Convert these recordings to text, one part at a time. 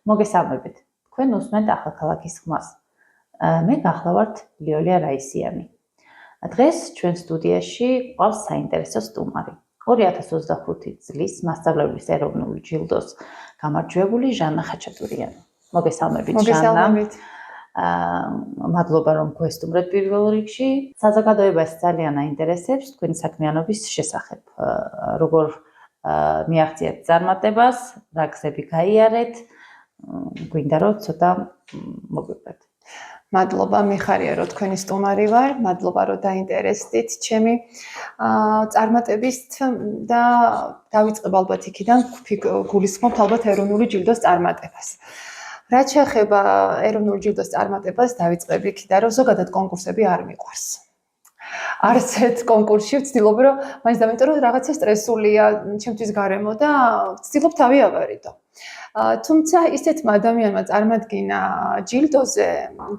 მოგესალმებით. თქვენ უსმენთ ახალქალაქის ხმას. მე გახლავართ ლიოლია რაისიანი. დღეს ჩვენ სტუდიაში ყავს საინტერესო სტუმარი. 2025 წლის მასწავლებლის ეროვნული ჯილდოს გამარჯვებული ჟანა ხაჩატურიანი. მოგესალმებით ჟანა. მადლობა რომ გვესტუმრეთ პირველ რიგში. საზოგადოებას ძალიან აინტერესებს თქვენი საქმიანობის შესახებ. როგორ მიაღწიეთ წარმატებას, რა გზები გაიარეთ, გვინდა რომ ცოტა მოგვიყვეთ. მადლობა, მიხარია რომ თქვენი სტუმარი ვარ, მადლობა რომ დაინტერესდით ჩემი წარმატების და დავიწყებ ალბათ იქიდან გულისხმობთ ალბათ ეროვნული ჯილდოს წარმატებას. რაც შეეხება ეროვნული ჯილდოს წარმატებას, დავიწყებ იქიდან რომ ზოგადად კონკურსები არ მიყვარს. არც ერთ კონკურსში ვცდილობ რომ მაინც დამეტყვი რომ რაღაცა სტრესულია ჩემთვის გარემო და ვცდილობ თავი ავარიდო. თუმცა ისეთმა ადამიანმა წარმადგინა ჯილდოზე,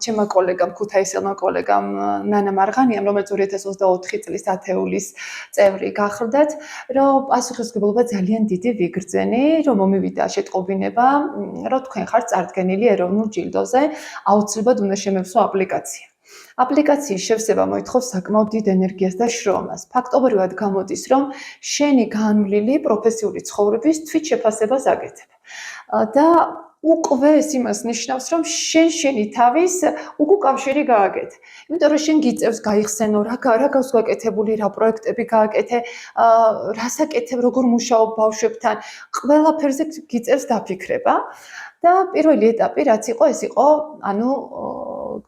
ჩემმა კოლეგამ, ქუთაისელმა კოლეგამ ნანა მარღანიამ, რომელიც 2024 წლის ათეულის წევრი გახლდათ, რომ პასუხისმგებლობა ძალიან დიდი ვიგრძენი, რომ მომივიდა შეტყობინება, რომ თქვენ ხართ წარდგენილი ეროვნულ ჯილდოზე, აუცილებლად უნდა შემევსო აპლიკაცია. აპლიკაციის შევსება მოითხოვს საკმაოდ დიდ ენერგიას და შრომას. ფაქტობრივად გამოდის, რომ შენი განვლილი პროფესიული ცხოვრების თვით შეფასებას აკეთებ. და უკვე ეს იმას ნიშნავს, რომ შენი თავის უკავშირი გააკეთე. იმიტომ რომ შენ გიწევს გაიხსენო, რა გავს გაკეთებული, რა პროექტები გააკეთე, რას აკეთებ, როგორ მუშაობ ბავშვებთან, ყველაფერზე გიწევს დაფიქრება. და პირველი ეტაპი რაც იყო, ეს იყო,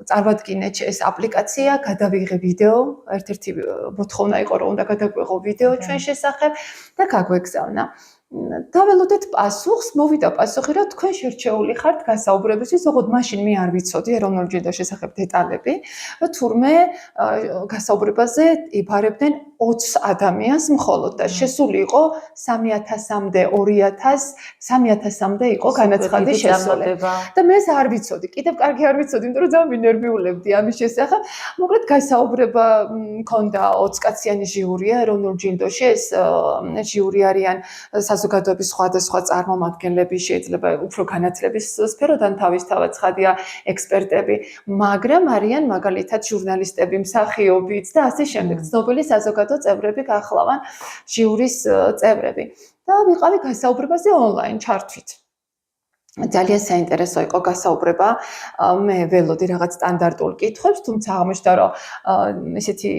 წარმატკინე ეს აპლიკაცია, გადავიღე ვიდეო, ერთ-ერთი მოთხოვნა იყო, რომ უნდა გადაგვეღო ვიდეო ჩვენ შესახებ და გაგვეგზავნა. დაველოდეთ პასუხს, მოვიდა პასუხი, რომ თქვენ შერჩეული ხართ გასაუბრებისთვის, ოღონდ მაშინ მე არ ვიცოდი ეროვნული ჯილდოს შესახებ დეტალები, რომ თურმე გასაუბრებაზე იბარებდნენ 20 ადამიანს მხოლოდ და შესული იყო 3000-მდე, 2000, 3000-მდე იყო განაცხადი შესული. და მე ეს არ ვიცოდი, კიდევ კარგი არ ვიცოდი, იმიტომ რომ ძალიან მინერვიულებდი ამის შესახებ. მოკლედ გასაუბრება მქონდა 20 კაციანი ჟიურია ეროვნულ ჯილდოში, ეს ჟიური არიან საზოგადოების სხვადასხვა წარმომადგენლები, შეიძლება უფრო განათლების სფეროდან თავისთავად ცხადია ექსპერტები, მაგრამ არიან მაგალითად ჟურნალისტები, მსახიობიც და ასე შემდეგ. ცნობილი საზოგადო წევრები გახლავან ჟიურის წევრები. და ვიყავი გასაუბრებაზე ონლაინ ჩართვით. ძალიან საინტერესო იყო გასაუბრება. მე ველოდი რაღაც სტანდარტულ კითხვებს, თუმცა აღმოჩნდა, რომ ესეთი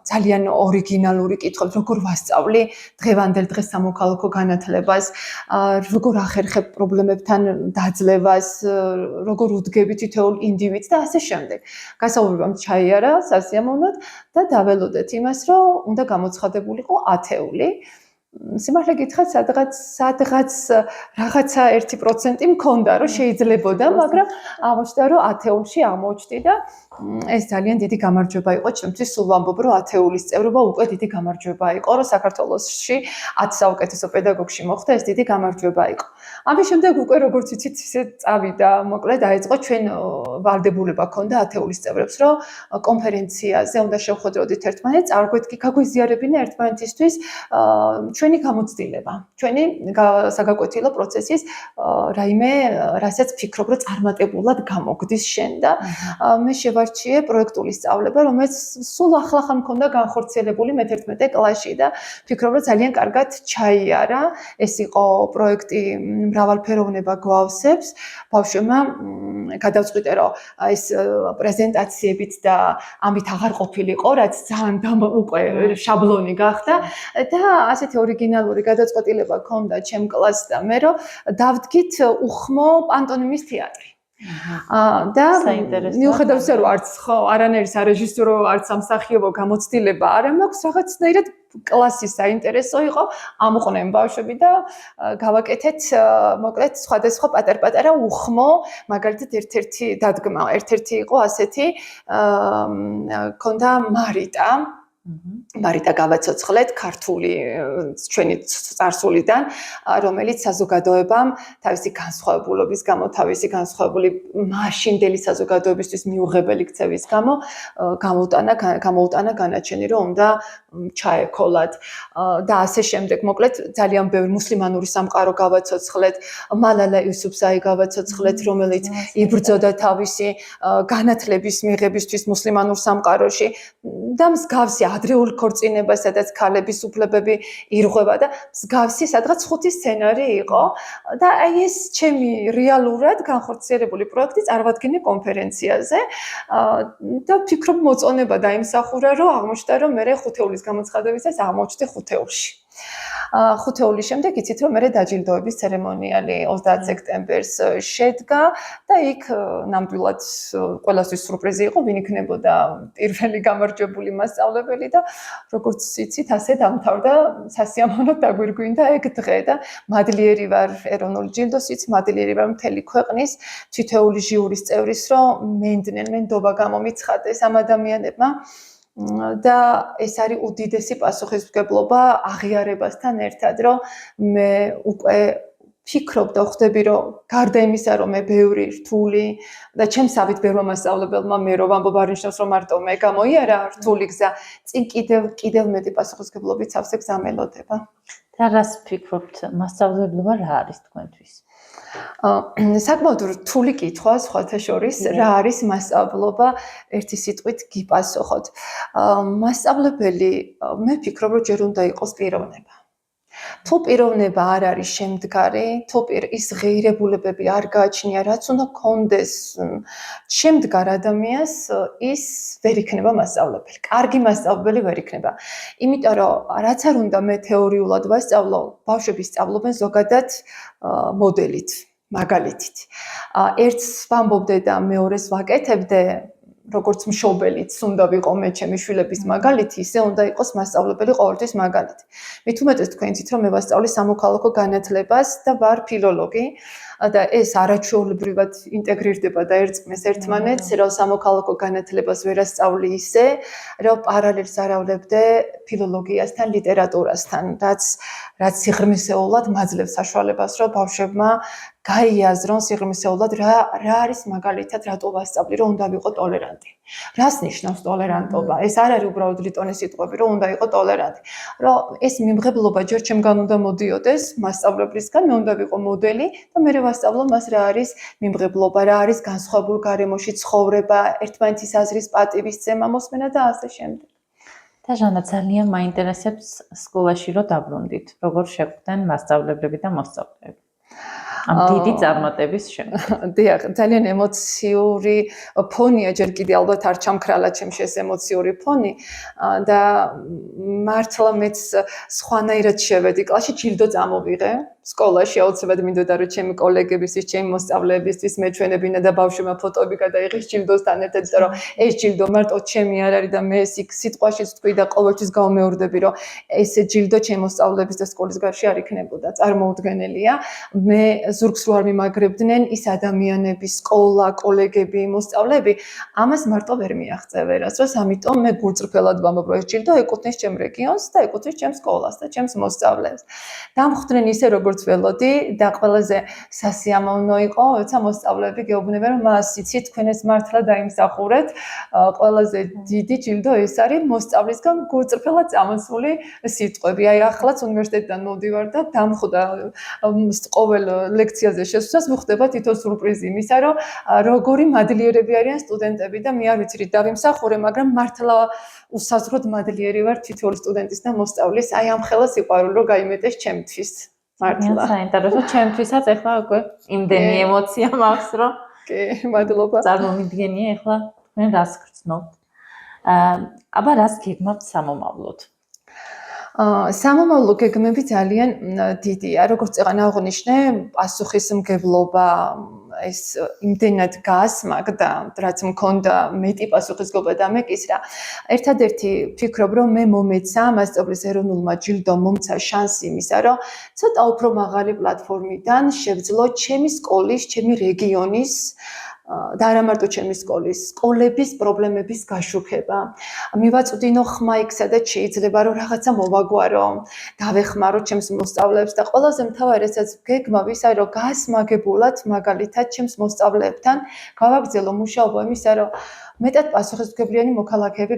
ძალიან ორიგინალური კითხვები, როგორ ვასწავლი დღევანდელ დღეს სამოქალაქო განათლებას, როგორ ახერხებ პრობლემებთან დაძლევას, როგორ უდგები თითოეულ ინდივიდს და ასე შემდეგ. გასაუბრებამ ჩაიარა სასიამოვნოდ და დაველოდეთ იმას, რომ უნდა გამოცხადებულიყო ათეული. სიმართლე გითხრათ, სადღაც რაღაცა 1% მქონდა, რომ შეიძლებოდა, მაგრამ აღმოჩნდა, რომ ათეულში აღმოჩნდი და ეს ძალიან დიდი გამარჯვება იყო ჩემთვის. სულ ვამბობ, რომ ათეულის წევრობა უკვე დიდი გამარჯვება იყო, რომ საქართველოში 10 საუკეთესო პედაგოგში მოხვდა, ეს დიდი გამარჯვება იყო. ამის შემდეგ უკვე როგორც იცით, ისე წავიდა, მოკლედ დაიწყო ჩვენ ვალდებულება ქონდა ათეულის წევრებს, რომ კონფერენციაზე უნდა შევხვდროდით ერთმანეთს, გაგვიზიარებინა ერთმანეთისთვის ჩვენი გამოცდილება, ჩვენი საგაკვეთილო პროცესის რაიმე, რასაც ფიქრობ, რომ წარმატებულად გამოგდის შენ და მე შევარჩიე პროექტული სწავლება, რომელიც სულ ახლახან მქონდა განხორციელებული მე-11 კლასში და ფიქრობ, რომ ძალიან კარგად ჩაიარა. ეს იყო პროექტი მრავალფეროვნება გვავსებს. ბავშვებმა გადავწყვიტე, რომ ეს პრეზენტაციებით და ამით აღარ ყოფილიყო, რაც ძალიან უკვე შაბლონი გახდა და ასეთი ორიგინალური გადაწყვეტილება ქონდა ჩემ კლასს და მე რომ დავდგით უხმო პანტონიმის თეატრი. და მიუხედავად იმისა, რომ არც არანაირი სარეჟისურო, არც სამსახიობო გამოცდილება არ მაქვს, რაღაცნაირად კლასი საინტერესო იყო, ამოყვნენ ბავშვები და გავაკეთეთ მოკლედ სხვადასხვა პატარ-პატარა უხმო, მაგალითად ერთ-ერთი იყო ასეთი, ქონდა მარიტა მარიტა გავაცოცხლეთ ქართული ჩვენი წარსულიდან, რომელიც საზოგადოებამ თავისი განსხვავებულობის გამო, თავისი განსხვავებული მაშინდელი საზოგადოებისთვის მიუღებელი ქცევის გამო გამოუტანა განაჩენი, რომ უნდა ჩაეკოლათ და ასე შემდეგ. მოკლედ ძალიან ბევრი მუსლიმანური სამყარო გავაცოცხლეთ, მალალა იუსუფზაი გავაცოცხლეთ, რომელიც იბრძოდა თავისი განათლების მიღებისთვის მუსლიმანურ სამყაროში და მსგავსი ადრეულ ქორწინება, სადაც ქალების უფლებები ირღვევა და მსგავსი სადღაც 5 სცენარი იყო და აი ეს ჩემი რეალურად განხორციელებული პროექტი წარვადგინე კონფერენციაზე და ვფიქრობ მოწონება დაიმსახურა, რომ აღმოჩნდა, რომ მე ხუთეულის გამოცხადებისას აღმოჩნდი ხუთეულში. ხუთეულის შემდეგ იცით, რომ მე დაჯილდოების ცერემონიალი 30 სექტემბერს შედგა და იქ ნამდვილად ყველასთვის სურპრიზი იყო, ვინ იქნებოდა პირველი გამარჯვებული მასწავლებელი და როგორც იცით, ასე დამთავრდა სასიამოვნოდ დაგვირგვინდა ეგ დღე და მადლიერი ვარ ეროვნული ჯილდოსიც, მადლიერი ვარ მთელი ქვეყნის თითოეული ჟიურის წევრის, რომ მენდობა გამომიცხადეს ამ ადამიანებმა. და ეს არის უდიდესი პასუხისმგებლობა აღიარებასთან ერთად, რომ მე უკვე ვფიქრობ და ხვდები, რომ გარდა იმისა, რომ მე ბევრი რთული და ჩემსავით ბევრმა მასწავლებელმა მე რომ ვამბობ არნიშნავს, რომ მარტო მე გამოიარა რთული გზა, წინ კიდევ მეტი პასუხისმგებლობით სავსე გზა მელოდება. და რას ფიქრობთ, მასწავლებლობა რა არის თქვენთვის? საკმაოდ რთული კითხვა სხვათა შორის, რა არის მასწავლებლობა, ერთი სიტყვით გიპასუხოთ. მასწავლებელი, მე ვფიქრობ, რომ ჯერ უნდა იყოს პიროვნება. თუ პიროვნება არ არის შემდგარი, თუ ის ღირებულებები არ გააჩნია, რაც უნდა კონდეს შემდგარ ადამიანს, ის ვერ იქნება მასწავლებელი. კარგი მასწავლებელი ვერ იქნება. იმიტომ რომ რაც არ უნდა მე თეორიულად ვასწავლო, ბავშვები სწავლობენ ზოგადად მოდელით, მაგალითით. ერთს ვამბობდე და მეორეს ვაკეთებდე, როგორც მშობელიც უნდა ვიყო მე ჩემი შვილების მაგალითი, ისე უნდა იყოს მასწავლებელი ყოველთვის მაგალითი. მით უმეტეს თქვენ იცით, რომ მე ვასწავლი სამოქალაქო განათლებას და ვარ ფილოლოგი და ეს არაჩვეულებრივად ინტეგრირდება და ერწყმის ერთმანეთს, რომ სამოქალაქო განათლებას ვერასწავლი ისე, რომ პარალელს არავლებდე ფილოლოგიასთან, ლიტერატურასთან, რაც სიღრმისეულად მაძლევს საშუალებას, რომ ბავშვებმა გაიაზრონ სიღრმისეულად რა არის მაგალითად რატო ვასწავლი, რომ უნდა ვიყო ტოლერანტი. რას ნიშნავს ტოლერანტობა? ეს არ არის უბრალოდ ლიტონი სიტყვები, რომ უნდა იყო ტოლერანტი. რომ ეს მიმღებლობა ჯერ ჩემგან უნდა მოდიოდეს მასწავლებლისგან, მე უნდა ვიყო მოდელი და მე ვასწავლო მას რა არის მიმღებლობა, რა არის განსხვავებულ გარემოში ცხოვრება, ერთმანეთის აზრის პატივისცემა, მოსმენა და ასე შემდეგ. და ჟანა, ძალიან მაინტერესებს სკოლაში რო დაბრუნდით, როგორ შეხვდნენ მასწავლებლები და მოსწავლეები. ამ დიდი წარმატების შემდეგ. დიახ, ძალიან ემოციური ფონია, ჯერ კიდე ალბათ არ ჩამქრალა ჩემში ეს ემოციური ფონი და მართლა მეც სხვანაირად შევედი კლასში, ჯილდო წამოვიღე. სკოლაში აუცილებლად მინდოდა რომ ჩემი კოლეგებისთვის, ჩემი მოსწავლეებისთვის მეჩვენებინა და ბავშვებმა ფოტოები გადაიღეს ჯილდოსთან ერთად, იმიტომ რომ ეს ჯილდო მარტო ჩემი არ არის და მე ეს სიტყვაშიც თქვი და ყოველთვის გავმეორდები, რომ ეს ჯილდო ჩემი მოსწავლეების და სკოლის გარშე არ იქნებოდა, წარმოუდგენელია. მე ზურგს რო არ მიმაგრებდნენ ის ადამიანები, სკოლა, კოლეგები, მოსწავლეები, ამას მარტო ვერ მიაღწევ ვერასდროს, ამიტომ მე გულწრფელად ვამბობ, რომ ეს ჯილდო ეკუთვნის ჩემ რეგიონს და ეკუთვნის ჩემს სკოლას და ჩემს მოსწავლეებს. დამხვდნენ ისე როგორც ველოდი და ყველაზე სასიამოვნო იყო, როცა მოსწავლეები გეუბნებიან, რომ მას იცით, თქვენ ეს მართლა დაიმსახურეთ. ყველაზე დიდი ჯილდო ეს არის მოსწავლისგან გულწრფელად წამოსული სიტყვები. აი ახლაც უნივერსიტეტიდან მოვდივარ და დამხვდა ყოველ ლექციაზე შესვლას მოხდება თითო სურპრიზი იმისა, რომ როგორი მადლიერები არიან სტუდენტები და მე არ ვიცი რა დავიმსახურე, მაგრამ მართლა უსაზღროდ მადლიერი ვარ თითოეული სტუდენტის და მოსწავლის. აი ამ ხელას სიყვარული რო გაიმეტეს ჩემთვის. მართლა. საინტერესო, ჩემთვისაც ახლა უკვე იმდენი ემოცია მაქვს, რომ კი, მადლობა. წარმომიდგენია ახლა თქვენ რას გრძნობთ. აბა რას გეგმავთ სამომავლოდ? სამომავლო გეგმები ძალიან დიდია. როგორც წეგან აღნიშნე, პასუხისმგებლობა ეს იმდენად გაასმაგდა, რაც მქონდა მეტი პასუხისმგებლობა და მეკისრა. ერთადერთი ვფიქრობ, რომ მე მომეცა მასწავლებლის ეროვნულმა ჯილდომ მომცა შანსი იმისა, რომ ცოტა უფრო მაღალი პლატფორმიდან შევძლო ჩემი სკოლის, ჩემი რეგიონის და არა მარტო ჩემი სკოლების პრობლემების გაშუქება. მივაწვდინო ხმა იქ, სადაც შეიძლება რომ რაღაცა მოვაგვარო, დავეხმარო ჩემს მოსწავლეებს და ყველაზე მთავარი, რასაც გეგმა ვისა, რომ გასმაგებულად მაგალითად ჩემს მოსწავლეებთან გავაგრძელო მუშაობა იმისა, რომ მეტად პასუხისმგებლიანი მოქალაქეები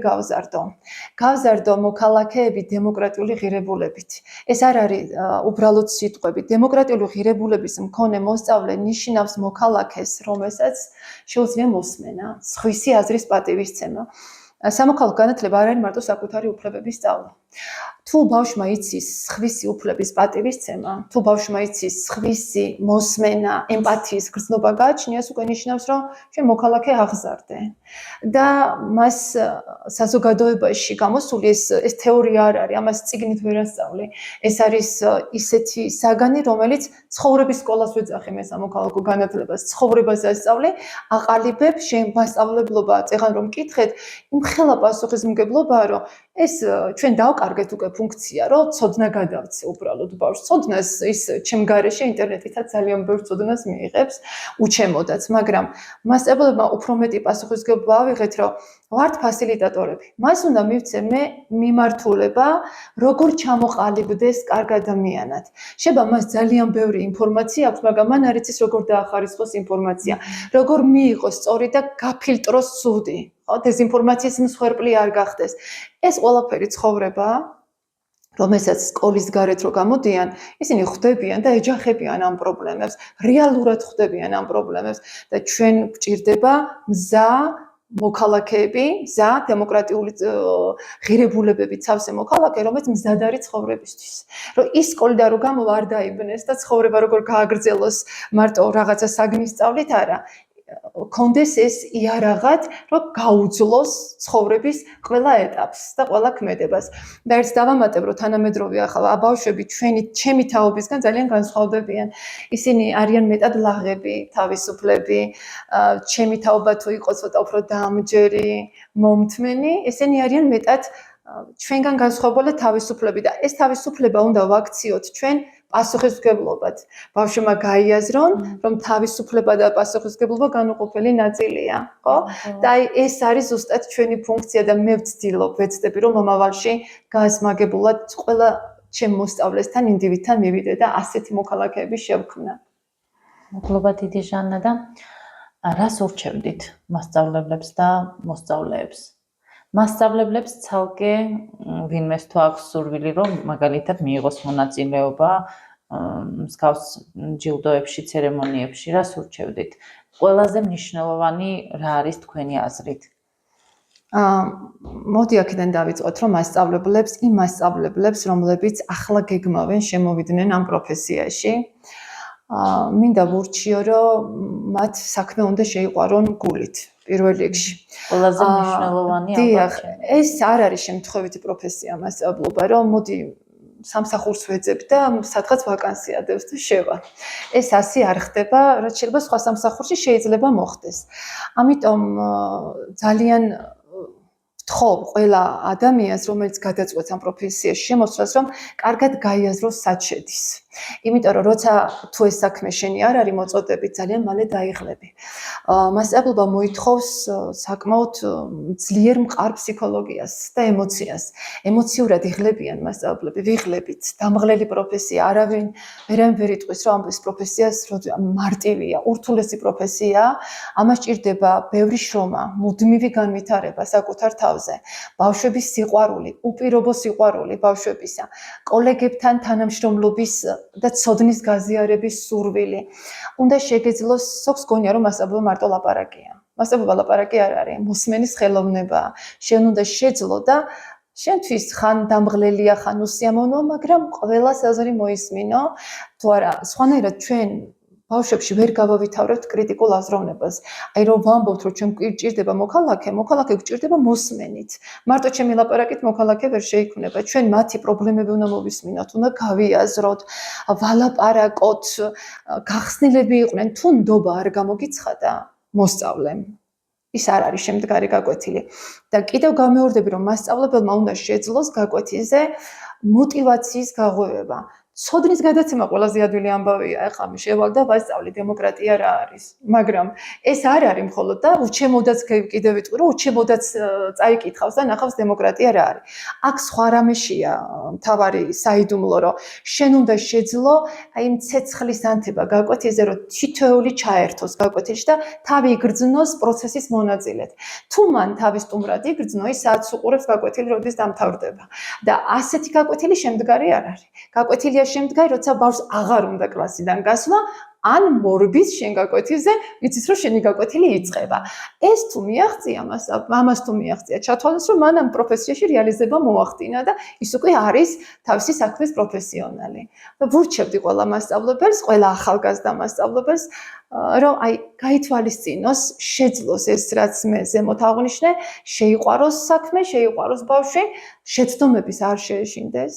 გავზარდო მოქალაქეები დემოკრატიული ღირებულებით. ეს არ არის უბრალოდ სიტყვები. დემოკრატიული ღირებულების მქონე მოსწავლე ნიშნავს მოქალაქეს, რომელსაც შეუძლია მოსმენა, სხვისი აზრის პატივისცემა. სამოქალაქო განათლება არ არის მარტო საკუთარი უფლებების სწავლა. თუ ბავშვმა იცის სხვისი უფლების პატივისცემა, თუ ბავშვმა იცის სხვისი მოსმენა, ემპათიის გრძნობა გააჩნიას, უკვე ნიშნავს, რომ შენ მოქალაქე აღზარდე. და მას საზოგადოებაში გამოსული ეს თეორია არ არის, ამას წიგნით ვერ ასწავლი. ეს არის ისეთი საგანი, რომელიც ცხოვრების სკოლას ვეძახი მე სამოქალაქო განათლებას, ცხოვრებას ასწავლი, აყალიბებ შენ მასწავლებლობა, წეგან რომ მკითხეთ, იმხელა პასუხისმგებლობაა, რომ ეს ჩვენ დავკარგეთ უკვე ფუნქცია, რომ ცოდნა გადავცე უბრალოდ ბავშვს. ცოდნას ის ჩემ გარეშე ინტერნეტითაც ძალიან ბევრ ცოდნას მიიღებს, უჩემოდაც, მაგრამ მასწავლებლებმა უფრო მეტი პასუხისმგებლობა ავიღეთ, რომ ვართ ფასილიტატორები. მას უნდა მივცე მე მიმართულება, როგორ ჩამოყალიბდეს კარგ ადამიანად. შეიძლება მას ძალიან ბევრი ინფორმაცია აქვს, მაგრამ მან არ იცის როგორ დაახარისხოს ინფორმაცია, როგორ მიიღოს სწორი და გაფილტროს ცუდი. დეზინფორმაციის მსხვერპლი არ გახდეს. ეს ყველაფერი ცხოვრებაა, რომელსაც სკოლის გარეთ რო გამოდიან, ისინი ხვდებიან და ეჯახებიან ამ პრობლემებს, რეალურად ხვდებიან ამ პრობლემებს და ჩვენ გვჭირდება მზა მოქალაქეები, მზა დემოკრატიული ღირებულებებით სავსე მოქალაქე, რომელიც მზად არის ცხოვრებისთვის. რომ ის სკოლიდან რო გამოვა არ დაიბნეს და ცხოვრება როგორ გააგრძელოს მარტო რაღაცა საგნის სწავლით არა. კონდეს ეს იარაღად, რომ გაუძლოს ცხოვრების ყველა ეტაპს და ყველა ქმედებას. და ერთს დავამატებ, რომ თანამედროვე ახლა ბავშვები ჩემი თაობისგან ძალიან განსხვავდებიან. ისინი არიან მეტად ლაღები, თავისუფლები, ჩემი თაობა თუ იყო ცოტა უფრო დამჯერი, მომთმენი, ესენი არიან მეტად ჩვენგან განსხვავებული თავისუფლები და ეს თავისუფლება უნდა ვაქციოთ ჩვენ პასუხისმგებლობად. ბავშვმა გაიაზრონ, რომ თავისუფლება და პასუხისმგებლობა განუყოფელი ნაწილია, ხო? და ეს არის ზუსტად ჩვენი ფუნქცია და მე ვეცდები, რომ მომავალში გასმაგებულად ყველა ჩემ მოსწავლესთან, ინდივიდთან მივიდე და ასეთი მოქალაქეები შევქმნა. მადლობა დიდი ჟანა და რას ურჩევდით მასწავლებლებს და მოსწავლეებს? მასწავლებლებს ცალკე ვინმეს თუ აქვს სურვილი, რომ მაგალითად მიიღოს მონაწილეობა მსგავს ჯილდოებში, ცერემონიებში, რას ურჩევდით? ყველაზე მნიშვნელოვანი რა არის თქვენი აზრით? მოდი აქედან დავიწყოთ, რომ იმ მასწავლებლებს, რომლებიც ახლა გეგმავენ შემოვიდნენ ამ პროფესიაში, მინდა ვურჩიო, რომ მათ საქმე უნდა შეიყვარონ გულით. პირველ რიგში. ყველაზე მნიშვნელოვანი ალბათ. ეს არ არის შემთხვევითი პროფესია მასწავლებლობა, რომ მოდი სამსახურს ვეძებ და სადღაც ვაკანსია დევს და შევა. ეს ასე არ ხდება, რაც შეიძლება სხვა სამსახურში შეიძლება მოხდეს. ამიტომ ძალიან ვთხოვ ყველა ადამიანს, რომელიც გადაწყვეტს ამ პროფესიაში შემოსვლას, რომ კარგად გაიაზროს სად შედის. იმიტომ რომ როცა თუ ეს საქმე შენი არ არის მოწოდებით, ძალიან მალე დაიღლები. მასწავლებლობა მოითხოვს საკმაოდ ძლიერ მყარ ფსიქოლოგიას და ემოციას. ემოციურად იღლებიან მასწავლებლები, ვიღლებით. დამღლელი პროფესია, ვერან ვერ იტყვის, რომ ეს პროფესია მარტივია, ურთულესი პროფესიაა. ამას ჭირდება ბევრი შრომა, მუდმივი განვითარება საკუთარ თავზე. ბავშვების სიყვარული, უპირობო სიყვარული ბავშვებისა, კოლეგებთან თანამშრომლობის და ცოდნის გაზიარების სურვილი. უნდა შეგეძლოს, სოქს გონია, რომ მასწავლებლობა მარტო ლაპარაკია. მასწავლებლობა ლაპარაკი არ არის, მოსმენის ხელოვნებაა. შენ უნდა შეძლო და შენთვის ხან დამღლელია, ხან უსიამოვნოა, მაგრამ ყველას აზრი მოისმინო. თუ არა, სხვანაირად ჩვენ ბავშვებში ვერ გავავითარებთ კრიტიკულ აზროვნებას. აი რომ ვამბობთ, რომ ჩვენ გვჭირდება მოქალაქე გვჭირდება მოსმენით. მარტო ჩემი ლაპარაკით მოქალაქე ვერ შეიქმნება. ჩვენ მათი პრობლემები უნდა მოვისმინოთ, უნდა გავიაზროთ, ვალაპარაკოთ, გახსნილები იყვნენ, თუ ნდობა არ გამოგიცხადა მოსწავლემ. ის არ არის შემდგარი გაკვეთილი. და კიდევ გამეორდები, რომ მასწავლებელმა უნდა შეძლოს გაკვეთილზე მოტივაციის გაღვევება. ცოდნის გადაცემა ყველაზე ადვილი ამბავია, ეხლა მე შევალ და ვასწავლი დემოკრატია რა არის. მაგრამ ეს არ არის მხოლოდ და უჩემოდაც კიდევ ვიტყვი, რომ უჩემოდაც წაიკითხავს და ნახავს დემოკრატია რა არის. აქ სხვა რამეშია მთავარი საიდუმლო, რომ შენ უნდა შეძლო აი იმ ცეცხლის ანთება გაკვეთილზე, რომ თითოეული ჩაერთოს გაკვეთილში და თავი იგრძნოს პროცესის მონაწილედ. თუ მან თავის სტუმრად იგრძნო, ის საათს უყურებს გაკვეთილი, როდის დამთავრდება. და ასეთი გაკვეთილი შემდგარი არ არის. გაკვეთილია შემდგარი, როცა ბავშვს აღარ უნდა კლასიდან გასვლა, ან მორბის შენ გაკვეთილზე, ვიცის რომ შენი გაკვეთილი იწყება. ეს თუ მიაღწია ამას თუ მიაღწია, ჩათვალეს რომ მან ამ პროფესიაში რეალიზება მოახდინა და ის უკვე არის თავისი საქმის პროფესიონალი. და ვურჩევდი ყველა მასწავლებელს, ყველა ახალგაზრდა მასწავლებელს, რომ აი გაითვალისწინოს, შეძლოს ეს რაც მე ზემოთ აღვნიშნე, შეიყვაროს საქმე, შეიყვაროს ბავშვი, შეცდომების არ შეეშინდეს,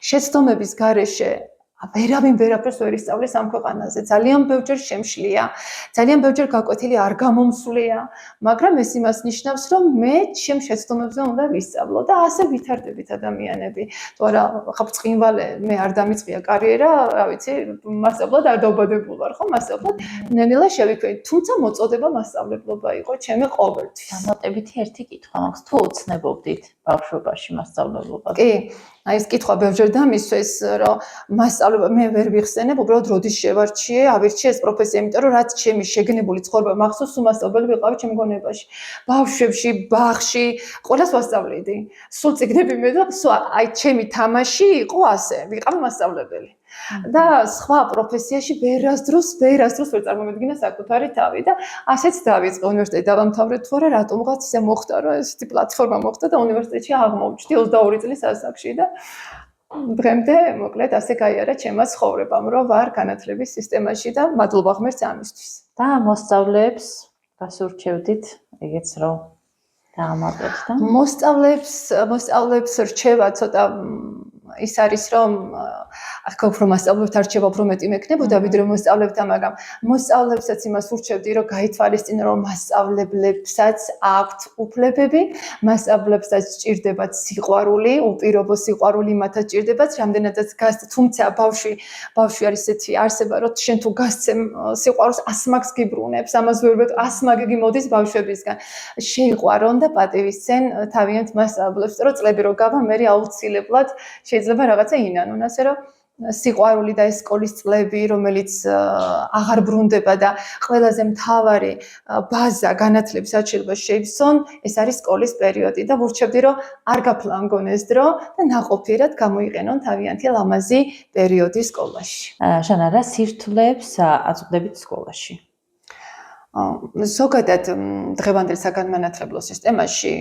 შეცდომების გარეშე ვერავინ ვერაფერს ვერ ისწავლის ამ ქვეყანაზე. ძალიან ბევრჯერ შემშლია, ძალიან ბევრჯერ გაკვეთილი არ გამომსვლია, მაგრამ ეს იმას ნიშნავს, რომ მე ჩემ შეცდომებზე უნდა ვისწავლო და ასე ვითარდებით ადამიანები. თუ არა, ხა ბრწყინვალე მე არ დამიწყია კარიერა, რა ვიცი, მასწავლებლად არ დავბადებული ვარ, ხო, მასწავლებლად ნელ-ნელა შევიქმნი, თუმცა მოწოდება მასწავლებლობა იყო ჩემი ყოველთვის. დამატებითი ერთი კითხვა მაქვს, თუ ოცნებობდით ბავშვობაში მასწავლებლობას? კი, აი ეს კითხვა ბევრჯერ დამისვეს, რომ მასწავლებლობა მე ვერ ვიხსენებ, უბრალოდ როდის შევარჩიე, ავირჩიე ეს პროფესია, იმიტომ რომ რაც ჩემი შეგნებული ცხოვრება მახსოვს, სულ მასწავლებელი ვიყავი ჩემ გონებაში. ბავშვებში, ბაღში, ყველას ვასწავლიდი. სულ წიგნები მე და აი ჩემი თამაში იყო ასე, ვიყავი მასწავლებელი. და სხვა პროფესიაში ვერასდროს ვერ წარმომედგინა საკუთარი თავი და ასეც დავიწყე უნივერსიტეტი დავამთავრე თუ არა რატომღაც ისე მოხდა რომ ესეთი პლატფორმა მოხდა და უნივერსიტეტში აღმოვჩნდი 22 წლის ასაკში და დღემდე მოკლედ ასე გაიარა ჩემმა ცხოვრებამ რომ ვარ განათლების სისტემაში და მადლობა ღმერთს ამისთვის. და მოსწავლეებს გასურჩევდით ეგეც რომ დაამატოთ და მოსწავლეებს რჩევა ცოტა ის არის რომ აქ უფრო მასწავლებელთა რჩევა უფრო მეტი მექნებოდა ვიდრე მოსწავლეებთა, მაგრამ მოსწავლეებსაც იმას ურჩევდი რომ გაითვალისწინონ რომ მასწავლებლებსაც აქვთ უფლებები, მასწავლებლებსაც სჭირდებათ სიყვარული, უპირობო სიყვარული მათაც სჭირდებათ, რამდენადაც გასცე, თუმცა ბავშვი არის ესეთი არსება, რომ შენ თუ გასცემ სიყვარულს 100 მაგს გიბრუნებს, ამას ვერ ვეტყვი, 100 მაგი მოდის ბავშვებისგან. შეიყვარონ და პატივისცენ თავიანთ მასწავლებლებს, რომ წლები რო გავა, მე აუცილებლად შეიძლება რაღაცა ინანონ, ასე რომ სიყვარული და ეს სკოლის წლები, რომელიც აღარ ბრუნდება და ყველაზე მთავარი ბაზა განათლების საჩილებას შეივსონ, ეს არის სკოლის პერიოდი და ვურჩევდი, რომ არ გაფლანგონ ეს დრო და ნაყოფიერად გამოიყენონ თავიანთი ლამაზი პერიოდი სკოლაში. ჟანა, რა სირთულეებს აწვდებით სკოლაში? ზოგადად დღევანდელ საგანმანათლებლო სისტემაში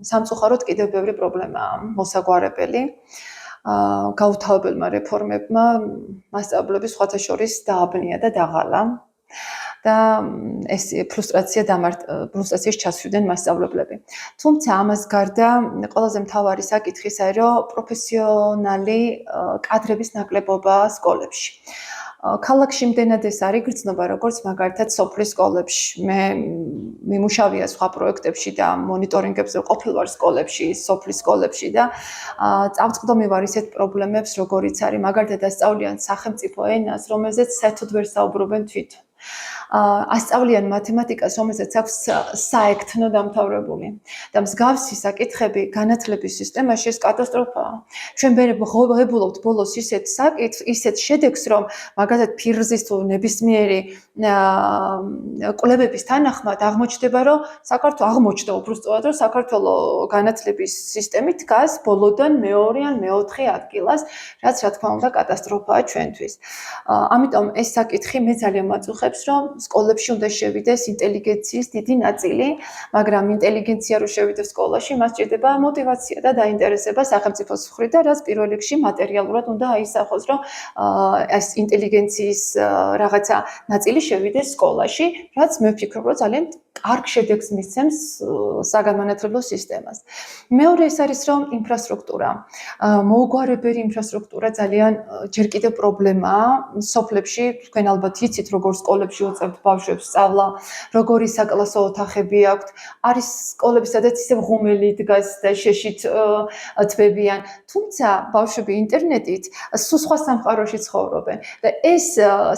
სამწუხაროდ კიდევ ბევრი პრობლემაა მოსაგვარებელი. გაუთავებელმა რეფორმებმა მასწავლებლების სხვათა შორის დააბნია და დაღალა და ეს ფრუსტრაციის ჩასვდნენ მასწავლებლები. თუმცა ამას გარდა ყველაზე მთავარი საკითხი ის არის, რომ პროფესიონალი კადრების ნაკლებობა სკოლებში. ქალაქში იმდენად ეს არის გრძნობა, როგორც მაგალითად სოფლის სკოლებში. მე მიმუშავია სხვა პროექტებში და მონიტორინგებზე ყოფილ ვარ სკოლებში, სოფლის სკოლებში და წავწყდომი ვარ ისეთ პრობლემებს, როგორიც არის მაგალითად ასწავლიან სახელმწიფო ენას, რომელზეც საერთოდ ვერ საუბრობენ თვითონ. ასწავლიან მათემატიკას, რომელზეც აქვს საექთნო დამთავრებული. და მსგავსი საკითხები განათლების სისტემაში ეს კატასტროფაა. ჩვენ ვღებულობთ ბოლოს ისეთ შედეგს, რომ მაგალითად ფირზის თუ ნებისმიერი კვლევების თანახმად აღმოჩნდება, რომ საქართველოს განათლების სისტემით დგას ბოლოდან მეორე ან მეოთხე ადგილას, რაც რა თქმა უნდა კატასტროფაა ჩვენთვის. ამიტომ ეს საკითხი მე ძალიან მაწუხებს, რომ სკოლებში უნდა შევიდეს ინტელიგენციის დიდი ნაწილი, მაგრამ ინტელიგენცია რო შევიდეს სკოლაში, მას სჭირდება мотиваცია და დაინტერესება სახელმწიფოს მხრიდან, რაც პირველ რიგში მატერიალურად უნდა აისახოს, რომ ეს ინტელიგენციის რაღაცა ნაწილი შევიდეს სკოლაში, რაც მე ვფიქრობ, რომ ძალიან კარგ შედეგს მისცემს საგანმანათლებლო სისტემას. მეორე ეს არის რომ ინფრასტრუქტურა, მოუგვარებელი ინფრასტრუქტურა ძალიან ჯერ კიდევ პრობლემაა სოფლებში, თქვენ ალბათ იცით როგორ სკოლებში უწევთ ბავშვებს სწავლა, როგორი საკლასო ოთახები აქვთ, არის სკოლები სადაც ისევ ღუმელი დგას და შეშით თბებიან, თუმცა ბავშვები ინტერნეტით სულ სხვა სამყაროში ცხოვრობენ და ეს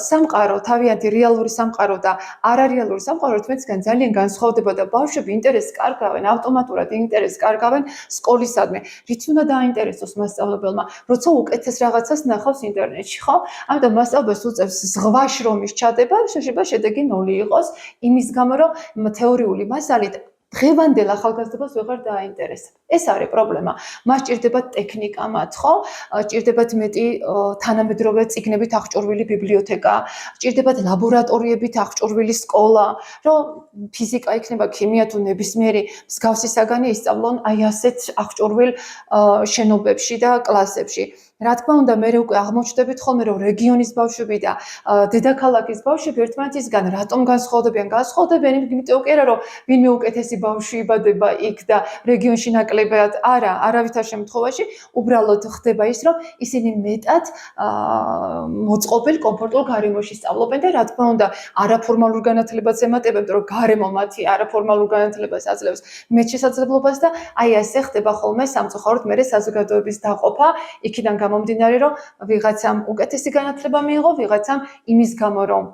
სამყარო თავიანთი რეალური სამყარო და არარეალური სამყარო ერთმანეთისგან ძალიან განსხვავდება და ბავშვები ინტერესს კარგავენ, ავტომატურად ინტერესს კარგავენ სკოლისადმი. რითი უნდა დააინტერესოს მასწავლებელმა, როცა უკეთეს რაღაცას ნახავს ინტერნეტში, ხო? ამიტომ მასწავლებელს უწევს ზღვა შრომის ჩადება, შეიძლება შედეგი 0 იყოს, იმის გამო რომ თეორიული მასალით დღევანდელ ახალგაზრდობას ვეღარ დააინტერესებს. ეს არის პრობლემა. მას ჭირდებათ ტექნიკა მათ, ხო? ჭირდებათ მეტი თანამედროვე წიგნებით აღჭურვილი ბიბლიოთეკა, ჭირდებათ ლაბორატორიებით აღჭურვილი სკოლა, რომ ფიზიკა იქნება, ქიმია თუ ნებისმიერი მსგავსი საგანი ისწავლონ აი ასეთ აღჭურვილ შენობებში და კლასებში. რა თქმა უნდა, მე უკვე აღმოჩნდებით ხოლმე, რომ რეგიონის ბავშვები და დედაქალაქის ბავშვები ერთმანეთისგან რატომ განსხვავდებიან? განსხვავდებიან იმიტომ კი არა, რომ ვინმე უკეთესი ბავშვი იბადება იქ და რეგიონში ნაკლებად არა, არავითარ შემთხვევაში, უბრალოდ ხდება ის, რომ ისინი მეტად მოწყობილ კომფორტულ გარემოში სწავლობენ და რა თქმა უნდა, არაფორმალურ განათლებას ემატებებთ, რომ გარემო მათი არაფორმალურ განათლებას აძლევს მეტ შესაძლებლობას და აი ასე ხდება ხოლმე სამწუხაროდ მერე საზოგადოების დაყოფა, იქიდან გამომდინარე, რომ ვიღაცამ უკეთესი განათლება მიიღო, ვიღაცამ იმის გამო, რომ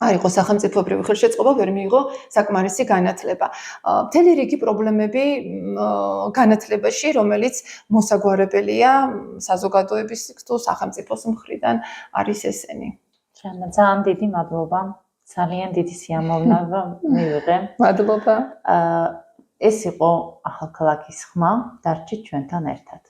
არ იყო სახელმწიფოებრივი ხელშეწყობა, ვერ მიიღო საკმარისი განათლება. მთელი რიგი პრობლემები განათლებაში, რომელიც მოსაგვარებელია საზოგადოების თუ სახელმწიფოს მხრიდან არის ესენი. ძალიან დიდი მადლობა. ძალიან დიდი სიამოვნება მივიღე. მადლობა. ეს იყო ახალქალაქის ხმა, დარჩით ჩვენთან ერთად.